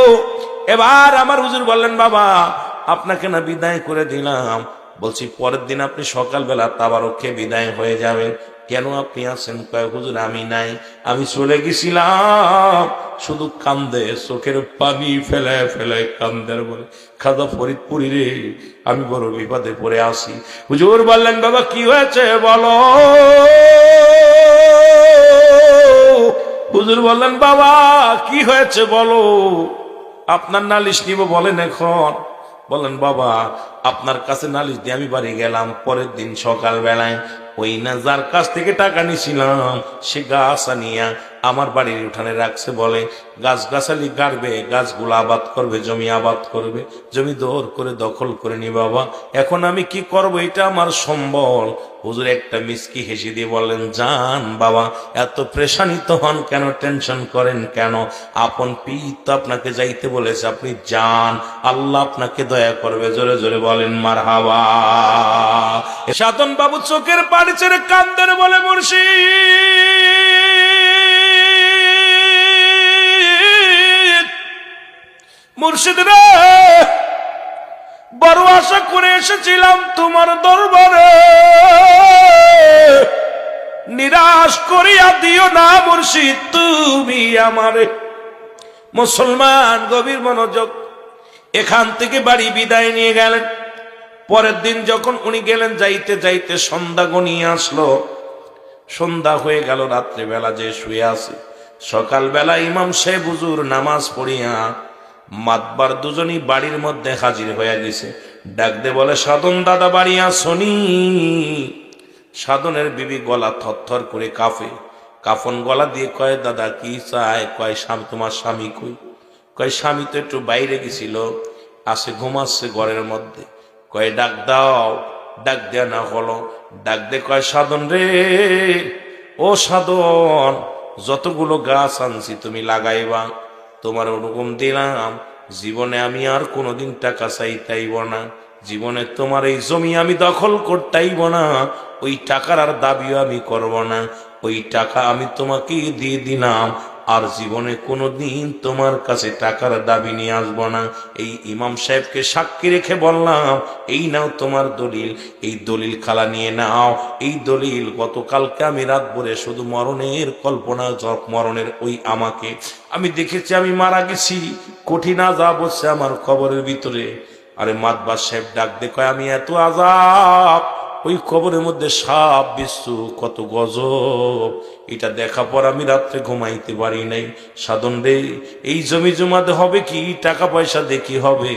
এবার আমার হুজুর বললেন, বাবা আপনাকে না বিদায় করে দিলাম, বলছি পরের দিন আপনি সকালবেলা তাবারকে বিদায় হয়ে যাবেন, কেন আপনি আছেন? কয় হুজুর আমি নাই, আমি চলে গেছিলাম। শুধু কান্দে, চোখের পানি ফেলায় ফেলায় কান্দের, বলে খাজা ফরিদপুরি রে, আমি বড় বিপদে পড়ে আসি। হুজুর বললেন, বাবা কি হয়েছে বলো। হুজুর বললেন, বাবা কি হয়েছে বলো, আপনার নালিশ নিব, বলেন এখন। বললেন, বাবা আপনার কাছে নালিশ দিয়ে আমি বাড়ি গেলাম, পরের দিন সকাল বেলায় ওই না যার কাছ থেকে টাকা নিছিলাম সে গাছ আনিয়া আমার বাড়ির উঠানে রাখছে, বলে গাছ গাছালি গাড়বে, গাছগুলো আবাদ করবে, জমি আবাদ করবে, জমি দৌড় করে দখল করে নি বাবা। এখন আমি কি করব, এটা আমার সম্বল। হুজুর একটা মিসকি হেসে দিয়ে বললেন, যান বাবা, এত প্রেশানিত হন কেন, টেনশন করেন কেন? আপন পীর তো আপনাকে যাইতে বলেছে, আপনি যান, আল্লাহ আপনাকে দয়া করবে। জোরে জোরে বলেন মারহাবা। সাধন বাবু চোখের পানি ছেড়ে কান্দেন, বলে মুর্শিদ রে, বড় আশা করে এসেছিলাম তোমার দরবারে, নিরাশ করিয়া দিও না মুর্শিদ তুমি আমারে। মুসলমান গভীর মনোযোগ, এখান থেকে বাড়ি বিদায় নিয়ে গেলেন। পরের দিন যখন উনি গেলেন, যাইতে যাইতে সন্ধ্যা গনিয়ে আসলো। সন্ধ্যা হয়ে গেল, রাত্রিবেলা যে শুয়ে আছে। সকালবেলা ইমাম সাহেব হুজুর নামাজ পড়িয়া মাতবার দুজনই বাড়ির মধ্যে হাজির হয়ে গেছে। ডাক দে বলে, সাধন দাদা বাড়ি আসনি? সাধনের বিবি গলা থরথর করে কাঁপে, কাফন গলা দিয়ে কয়, দাদা কি চায়? কয়, তোমার স্বামী কই? কয়, স্বামী তো একটু বাইরে গেছিল, আসে ঘুমাচ্ছে ঘরের মধ্যে। কয়, ডাক দাও। ডাক দেয়া না হলো। ডাক দে কয়, সাধন রে, ও সাধন, যতগুলো গাছ আনছি তুমি লাগাইবা, তোমার ওরকম দিলাম। জীবনে আমি আর কোনোদিন টাকা চাইতাইব না, জীবনে তোমার এই জমি আমি দখল করতাইব না, ওই টাকার আর দাবিও আমি করব না, ওই টাকা আমি তোমাকে দিয়ে দিলাম, আর জীবনে কোনোদিন তোমার কাছে টাকার দাবি নিয়ে আসবো না। এই ইমাম সাহেবকে সাক্ষী রেখে বললাম, এই নাও তোমার দলিল, এই দলিল খালা নিয়ে নাও। এই দলিল গতকালকে আমি রাত ভরে শুধু মরণের কল্পনা, মরণের ওই আমাকে আমি দেখেছি আমি মারা গেছি, কঠিন আযাব হচ্ছে আমার কবরের ভিতরে। আরে মাতবার সাহেব ডাক দে কয়, আমি এত আযাব, ওই কবরের মধ্যে সাপ বিচ্ছু, কত গজব, এটা দেখা পর আমি রাত্রে ঘুমাইতে পারি নাই। সাধন রে, এই জমি জমাতে হবে কি, টাকা পয়সা দেখি হবে,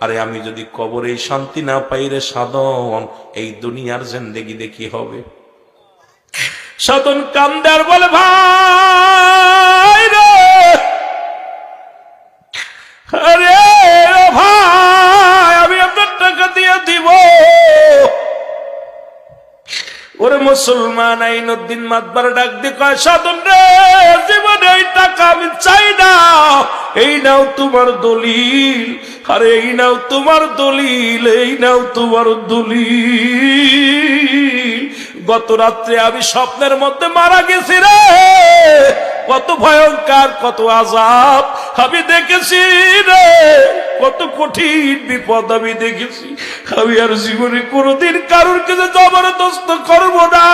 আরে আমি যদি কবরে শান্তি না পাই রে সাধন, এই দুনিয়ার জিন্দেগি দেখি হবে। সাধন কান্দে আর বলে, ভাই রে, আরে ভাই, আমি আপনার টাকা দিয়ে দিব। ওরে মুসলমান আইনুদ্দিন মাতবার ডাক দিয়ে কয়, সাধন রে, জীবনে ওই টাকা আমি চাই না, এই নাও তোমার দলিল, আরে এই নাও তোমার দলিল, এই নাও তোমার দলিল। গত রাত্রে আমি স্বপ্নের মধ্যে মারা গেছি রে, কত ভয়ঙ্কর, কত আযাব আমি দেখেছি রে, কত কঠিন বিপদ আমি দেখেছি। আমি আর জীবনে কোনোদিন কারোর কাছে জবরদস্ত করব না,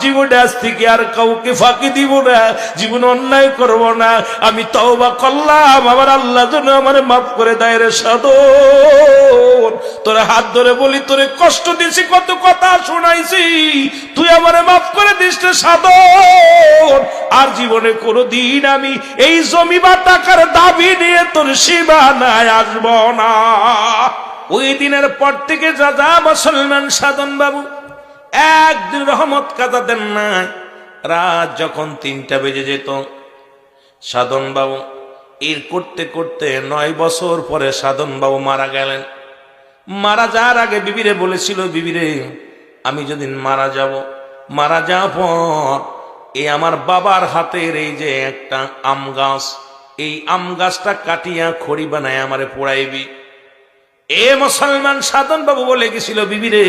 জীবনে আজ থেকে আর কাউকে ফাঁকি দিব না, জীবনে অন্যায় করব না। আমি তওবা করলাম, আমার আল্লাহ যেন আমারে মাফ করে দেয় রে সাধন। তোরে হাত ধরে বলি, তোরে কষ্ট দিছি, কত কথা শোনাইছি, তুই আমারে মাফ করে দিস রে সাধন। আর জীবনে কোনোদিন আমি এই জমি বা টাকার দাবি নিয়ে তোর সীমানায় আসব না। ওই দিনের পর থেকে যা যা মুসলমান সাধন বাবু একদিন রহমত কাজা দেন নাই। রাত যখন 3টা বেজে যেত, সাধন বাবু এর করতে করতে 9 বছর পরে সাধন বাবু মারা গেলেন। মারা যাওয়ার আগে বিবিরে বলেছিল, বিবিরে, আমি যেদিন মারা যাব, মারা যাওয়ার পর এই আমার বাবার হাতের এই যে একটা আম গাছ, এই আম গাছটা কাটিয়া খড়ি বানায় আমারে পোড়াইবি। এ মুসলমান সাধন বাবু বলে গেছিল বিবিরে।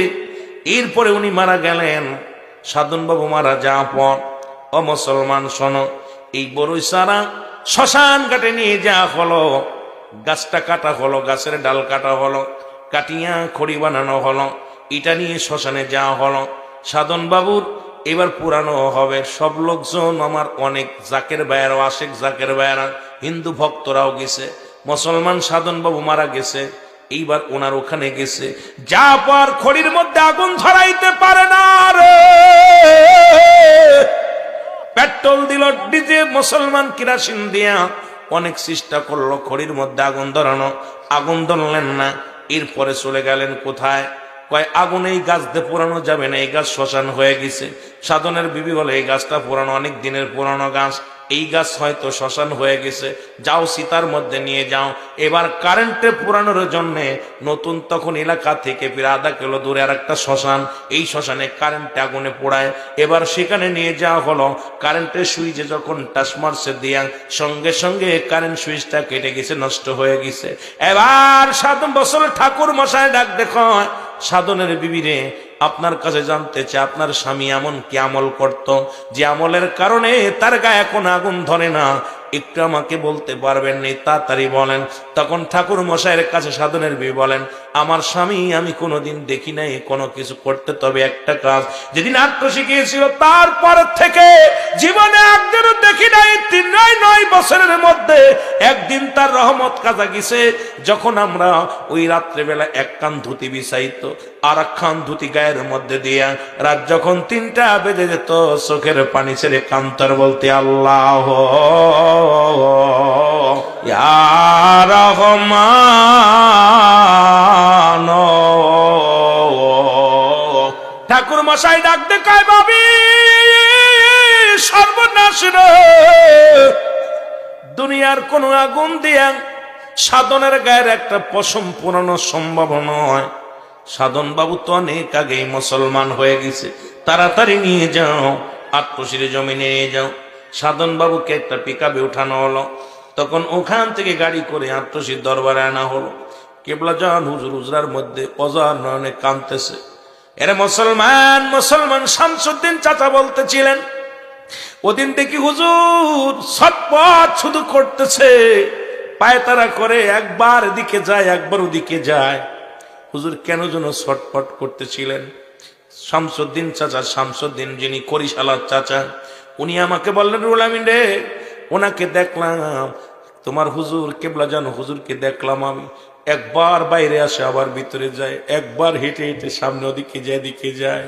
এরপরে উনি মারা গেলেন। সাধন বাবু মারা যাওয়ার পর, ও মুসলমান শোনো, এই বড়ই সারা শ্মশান ঘাটে নিয়ে যাওয়া হলো, গাছটা কাটা হলো, গাছের ডাল কাটা হলো, কাটিয়া খড়ি বানানো হলো, এটা নিয়ে শ্মশানে যাওয়া হলো। সাধন বাবুর এবার পুরানো হবে। সব লোকজন, আমার অনেক জাকের ভাইয়েরা, আশেক জাকের ভাইয়েরা, হিন্দু ভক্তরাও গেছে। মুসলমান সাধন বাবু মারা গেছে, এইবার ওনার ওখানে গেছে। যা পর খড়ির মধ্যে আগুন ধরাইতে পারে না রে, পেট্রোল দিল, ডিজে, মুসলমান কেরোসিন দিয়া অনেক চেষ্টা করলো খড়ির মধ্যে আগুন ধরানো, আগুন ধরলেন না। এরপরে চলে গেলেন কোথায়? কয় আগুন এই গাছ দিয়ে পোড়ানো যাবে না, এই গাছ শ্মশান হয়ে গেছে। সাধনের বিবি বলে এই গাছটা পুরানো, অনেক দিনের পুরানো গাছ, এই গাছ হয়তো শ্মশান হয়ে গেছে, যাও সীতার মধ্যে নিয়ে যাও। এবার কারেন্টে পুরানোর জন্য নতুন তখন এলাকা থেকে প্রায় আধা কিলো দূরে আর একটা শ্মশান, এই শ্মশানে কারেন্টে আগুনে পোড়ায়। এবার সেখানে নিয়ে যাওয়া হলো, কারেন্টের সুইচে যখন টাচ মারছে দিয়া সঙ্গে সঙ্গে কারেন্ট সুইচটা কেটে গেছে, নষ্ট হয়ে গেছে। এবার 7 বছর ঠাকুর মশাই ডাক দেখো, সাধনের বিবিরে আপনার কাছে জানতে চাই আপনার স্বামী এমন কি আমল করত যে আমলের কারণে তার গায়ে এখন আগুন ধরে না, একটু আমাকে বলতে পারবেন? নি তাড়াতাড়ি বলেন। তখন ঠাকুর মশাইয়ের কাছে সাধনের বিবি বলেন, আমার স্বামী আমি কোনোদিন দেখি নাই কোনো কিছু করতে, তবে একটা কাজ যেদিন আত্ম শিখিয়েছিল তারপর থেকে জীবনে একদিনও দেখি নাই। 9 বছরের মধ্যে একদিন তার রহমত কাজা গেছে, যখন আমরা ওই রাত্রেবেলা এক কান ধুতি বিছাইতো আর এক খান ধুতি গায়ের মধ্যে দিয়া রাত যখন 3টা বেজে যেত চোখের পানি ছেড়ে কান্তর বলতে আল্লাহ ইয়া রহমান। ঠাকুর মশাই ডাক দে কয় বাবি সর্বনাশ রে, দুনিয়ার কোন আগুন দিয়া সাধনের গায়ের একটা পশম পুরানো সম্ভব নয়। সাধন বাবু তো অনেক আগেই মুসলমান হয়ে গেছে, তাড়াতাড়ি নিয়ে যাও, আত্মশির জমিনে নিয়ে যাও। সাধন বাবুকে একটা পিকআপে উঠানো হলো, তখন ওখান থেকে গাড়ি করে আত্মশির দরবারে আনা হলো। কেবলা জান হুজুর হুজরার মধ্যে অজার নয়নে কাঁদতেছে। এরা মুসলমান মুসলমান শামসুদ্দিন চাচা বলতেছিলেন, ওদিন দেখি হুজুর ছটপট শুধু করতেছে, পায়তারা করে, একবার এদিকে যায় একবার ওদিকে যায়। হুজুর কেন যেন ছটপট করতেছিলেন। শামসুদ্দিন চাচা, শামসুদ্দিন যিনি করিশালার চাচা, উনি আমাকে বললেন, রুহুল আমিন রে, ওনাকে দেখলাম, তোমার হুজুর কেবলা জানো হুজুরকে দেখলাম আমি, একবার বাইরে আসে আবার ভিতরে যায়, একবার হেঁটে হেঁটে সামনে ওদিকে যায় এদিকে যায়,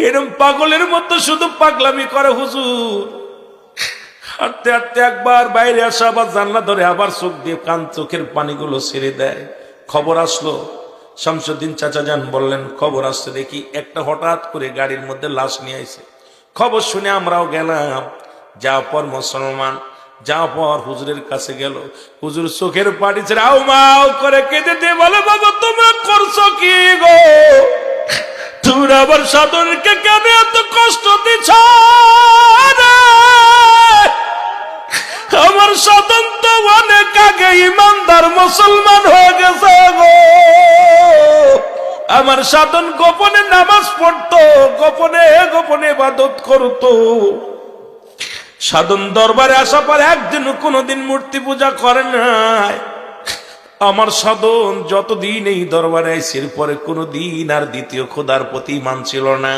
এরকম পাগলের মতো শুধু পাগলামি করে হুজুর। হাঁটতে হাঁটতে একবার বাইরে আসে, আবার জানলা ধরে আবার চোখ দিয়ে চোখের পানিগুলো ছেড়ে দেয়। খবর আসলো, শামসুদ্দিন চাচা যান বললেন, খবর আসছে দেখি একটা হঠাৎ করে গাড়ির মধ্যে লাশ নিয়ে আইছে। খবর শুনে আমরাও গেলাম, যাওয়ার পর মুসলমান, যাওয়ার পর হুজুরের কাছে গেল। হুজুর চোখের পানি ছেড়ে আউ মাউ করে কেঁদে দিয়ে বলে, বাবা তোমরা করছো কি গো, তোমরা আবার সাধনকে কেন এত কষ্ট দিচ্ছ? আমার সাধন তো অনেক আগে ইমানদার মুসলমান হয়ে গেছে গো। আমার সাধন গোপনে নামাজ পড়তো, গোপনে গোপনে ইবাদত করতো। সাধন দরবারে আসা পর একদিনও কোনোদিন মূর্তি পূজা করে নাই। আমার সাধন যতদিন এই দরবারে আইসির পরে কোনোদিন আর দ্বিতীয় খোদার প্রতি ইমান ছিল না,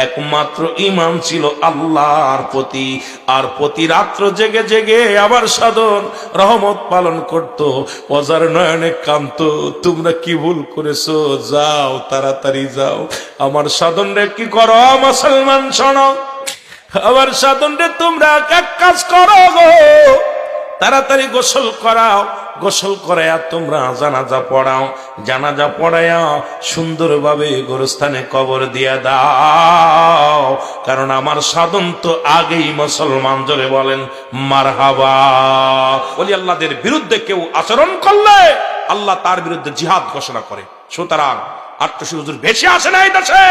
একমাত্র ইমান ছিল আল্লাহর প্রতি। আর প্রতি রাত্র জেগে জেগে আবার সাধন রহমত পালন করত, অজার নয়নে কান্ত, তোমরা কি ভুল করেছো, যাও তাড়াতাড়ি যাও। আমার সাধন রে কি করো মুসলমান শোনো, আমার সাধন রে তোমরা এক কাজ করো গো, তাড়াতাড়ি গোসল করাও, গোসল করাইয়া তোমরা জানাজা পড়াও, জানাজা পড়াইয়া সুন্দরভাবে গোরস্থানে কবর দিয়া দাও, কারণ আমার সাধন তো আগেই মুসলমান। জোরে বলেন মারহাবা। ওলি আল্লাহদের বিরুদ্ধে কেউ আচরণ করলে আল্লাহ তার বিরুদ্ধে জিহাদ ঘোষণা করে। সুতরাং আটশি হুজুর বেশি আসে না এই দেশে,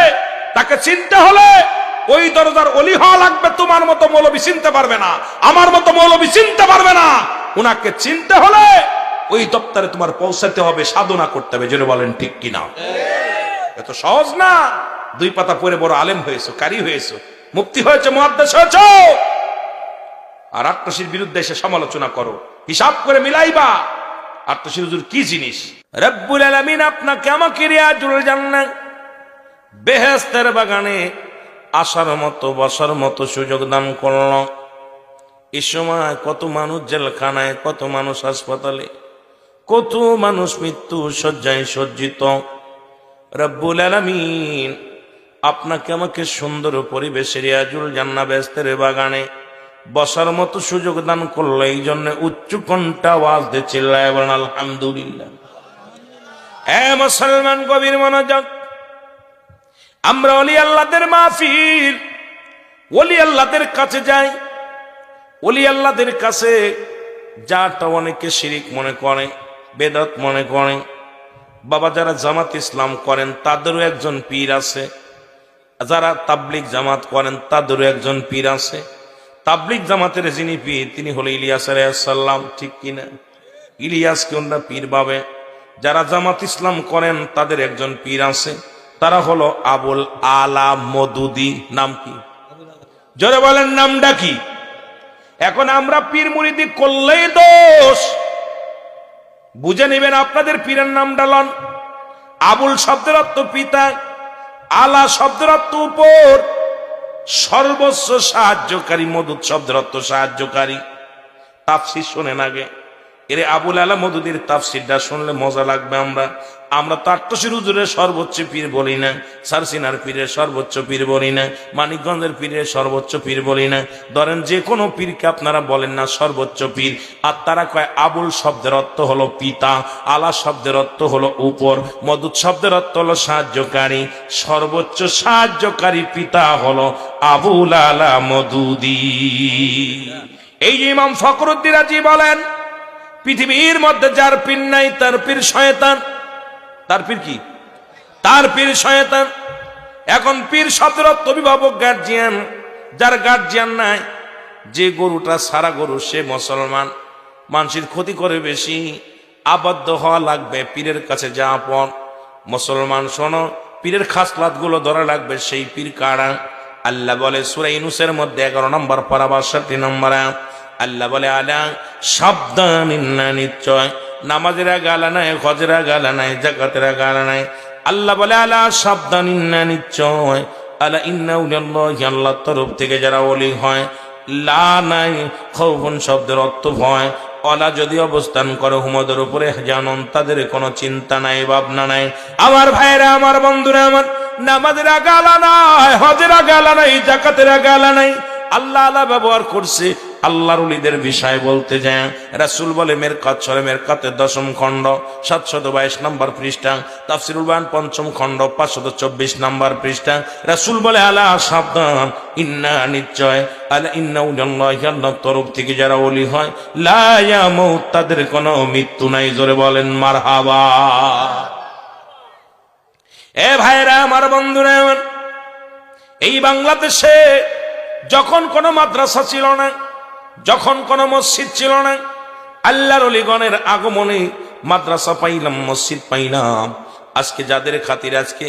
তাকে চিনতে হলে ওই দরজার অলি হওয়া লাগবে। তোমার মতো মৌলবী চিনতে পারবে না, আমার মতো মৌলবী চিনতে পারবে না। উনাকে চিনতে হলে ওই দপ্তরে তোমার পৌঁছাতে হবে, সাধনা করতে হবে। জোরে বলেন ঠিক কিনা? এত সহজ না। 2 পাতা পড়ে বড় আলেম হয়েছো, কারি হয়েছো, মুফতি হয়েছে, মুহাদ্দিস হয়েছো, আর আটশির বিরুদ্ধে এসে সমালোচনা করো, হিসাব করে মিলাইবা আটশি হুজুর কি জিনিস। রব্বুল আলামিন আপনাকে আমাকে রিয়াজুল জান্নাহ বেহেশতের বাগানে আসার মতো বসার মতো সুযোগ দান করল। এই সময় কত মানুষ জেলখানায়, কত মানুষ হাসপাতালে, কত মানুষ মৃত্যু শয্যায় সজ্জিত। রব্বুল আলামিন আপনাকে আমাকে সুন্দর পরিবেশে রিয়াজুল জান্নাহ বেহেশতের বাগানে বসার মতো সুযোগ দান করলো। এই জন্য উচ্চ কণ্ঠে আওয়াজ দিয়ে চিল্লায় বলেন আলহামদুলিল্লাহ। এ মুসলমান গভীর মনোযোগ, আমরা ওলি আল্লাহদের মাহফিল, ওলি আল্লাহদের কাছে যাই। ওলি আল্লাহদের কাছে যাটা অনেকে শিরিক মনে করে, বেদাত মনে করে। বাবা, যারা জামাত ইসলাম করেন তাদেরও একজন পীর আছে, যারা তাবলিগ জামাত করেন তাদেরও একজন পীর আছে। তাবলিগ জামাতের যিনি পীর তিনি হলো ইলিয়াস আলাইহিস সালাম, ঠিক কিনা? ইলিয়াসকে ওনারা পীর ভাবে। যারা জামাত ইসলাম করেন তাদের একজন পীর আছে, তারা হলো আবুল আলা মদুদি। নাম কি? জোরে বলেন, নামটা কি? এখন আমরা পীর মুরিদি করলেই দোষ, বুঝে নেবেন। আপনাদের পীরের নামটা লন। আবুল শব্দের অর্থ পিতা, আলা শব্দের অর্থ উপর, সর্বস্ব সাহায্যকারী, মদুদ শব্দের অর্থ সাহায্যকারী। তাফসীর শোনেন আগে, এর আবুল আলা মদুদির তাফসীরটা শুনলে মজা লাগবে। আমরা তো আট্টশির হুজুরের সর্বোচ্চ পীর বলি না, সারসিনার পীরের সর্বোচ্চ পীর বলি না, মানিকগঞ্জের পীরের সর্বোচ্চ পীর বলি না। ধরেন যে কোনো পীরকে আপনারা বলেন না সর্বোচ্চ পীর, আর তারা কয় আবুল শব্দের অর্থ হলো পিতা, আলা শব্দের অর্থ হলো উপর, মদুদ শব্দের অর্থ হলো সাহায্যকারী। সর্বোচ্চ সাহায্যকারী পিতা হলো আবুল আলা মদুদি। এই যে ইমাম ফখরুদ্দীন রাজি বলেন, পৃথিবীর মধ্যে যার পীর নাই তার পীর শয়তান। তার পীর কি? তার পীর শয়তান। এখন পীর শব্দের অর্থ অভিভাবক, গার্জিয়ান। যার গার্জিয়ান নাই, যে গরুটা সারা গরু, সে মুসলমান। মানুষের ক্ষতি করে বেশি, আবদ্ধ হওয়া লাগবে পীরের কাছে। যা আপন মুসলমান, শোনো, পীরের খাসলাত গুলো ধরা লাগবে। সেই পীর কারা? আল্লাহ বলে সূরা ইউনূসের মধ্যে 11 নম্বর পারা 62 নম্বর আয়াত, আল্লাহ বলে আলা সাবধান, ইন্না নিশ্চয়, নামাজের আগে আলা নাই, হজের আগে আলা নাই, যাকাতের আগে আলা নাই। আল্লাহ বলে আলা সাবধান, ইন্না নিশ্চয়, আলা ইন্না উলিয়াল্লাহি, আল্লাহর তরফ থেকে যারা ওলি হয়। লা নাই, খাউফুন শব্দের অর্থ ভয়। অলা যদি অবস্থান করে হুমদের উপরে জানন, তাদের কোনো চিন্তা নাই, ভাবনা নাই। আমার ভাইরা, আমার বন্ধুরা, আমার নামাজের আগে আলা নাই, হজের আগে আলা নাই, যাকাতের আগে আলা নাই। আল্লাহ আলা ব্যবহার করছে আল্লাহর ওলিদের বিষয় বলতে যায়। রাসূল বলে মেরকাত সূরা মেরকাতের 10ম খণ্ড 722 নম্বর পৃষ্ঠা, তাফসীরুল বায়ান 5ম খণ্ড 524 নম্বর পৃষ্ঠা। রাসূল বলে আলা সাবধান, ইন্না নিশ্চয়, আলা ইন্না উলিয়াল্লাহি, আল্লাহর তরফ থেকে যারা ওলি হয়, লা ইয়ামুত, তাদের কোনো মৃত্যু নাই। জোরে বলেন মারহাবা। এ ভাইরা, আমার বন্ধুরা, আমার এই বাংলাদেশে যখন কোনো মাদ্রাসা ছিল না, যখন কোনো মসজিদ ছিল না, আল্লাহর ওলিগণের আগমনে মাদ্রাসা পাইলাম, মসজিদ পাইলাম। আজকে যাদের খাতিরে আজকে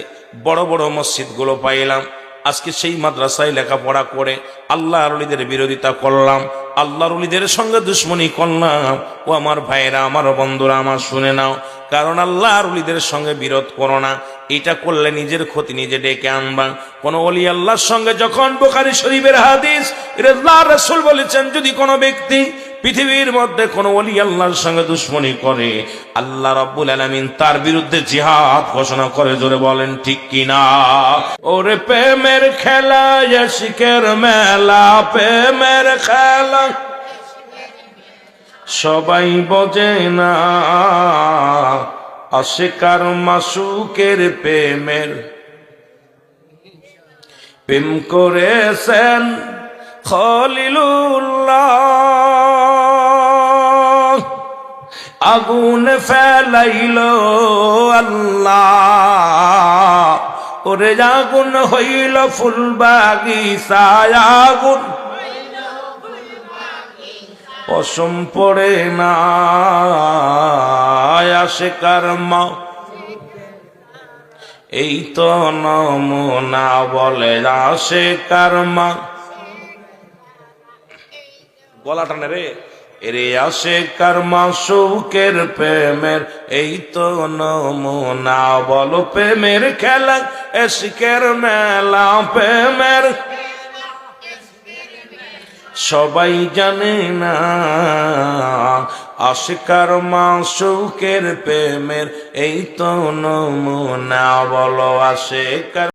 বড় বড় মসজিদ গুলো পাইলাম, আজকে সেই মাদ্রাসায় লেখাপড়া করে আল্লাহর ওলিদের বিরোধিতা করলাম, আল্লাহর ওলিদের সঙ্গে দুশ্মনী করলাম। ও আমার ভাইরা, আমার বন্ধুরা, আমার শুনে নাও, কারণ আল্লাহর ওলিদের সঙ্গে বিরোধ করো না। এটা করলে নিজের ক্ষতি নিজে ডেকে আনবা। কোন ওলি আল্লাহর সঙ্গে, যখন বুখারী শরীফের হাদিস, আল্লাহর রাসূল বলেছেন, যদি কোনো ব্যক্তি পৃথিবীর মধ্যে কোন ওলি আল্লাহর সঙ্গে দুশ্মনী করে, আল্লাহ রাব্বুল আলামিন তার বিরুদ্ধে জিহাদ ঘোষণা করে। জোরে বলেন ঠিক কিনা? ওরে প্রেমের খেলা, আশিকের মেলা, প্রেমের খেলা সবাই বোঝে না, আশিকার মাসুকের প্রেমের প্রেম করেছেন খলিলুল্লাহ, আগুন ফেলাইল আল্লাহ, ওরে আগুন হইল ফুল বাগিচায়, আগুন পশম পড়ে না, আশিকার মা। এই তো নমুনা বলে আশিকার মা। গলা টানে রে, এরে আশিকার মাসুকের প্রেমের এই তো নমুনা, বলো প্রেমের খেলা, আশিকের মেলা, প্রেমের সবাই জানে না, আশিকার মাসুকের প্রেমের এই তো নমুনা, বলো আশিকার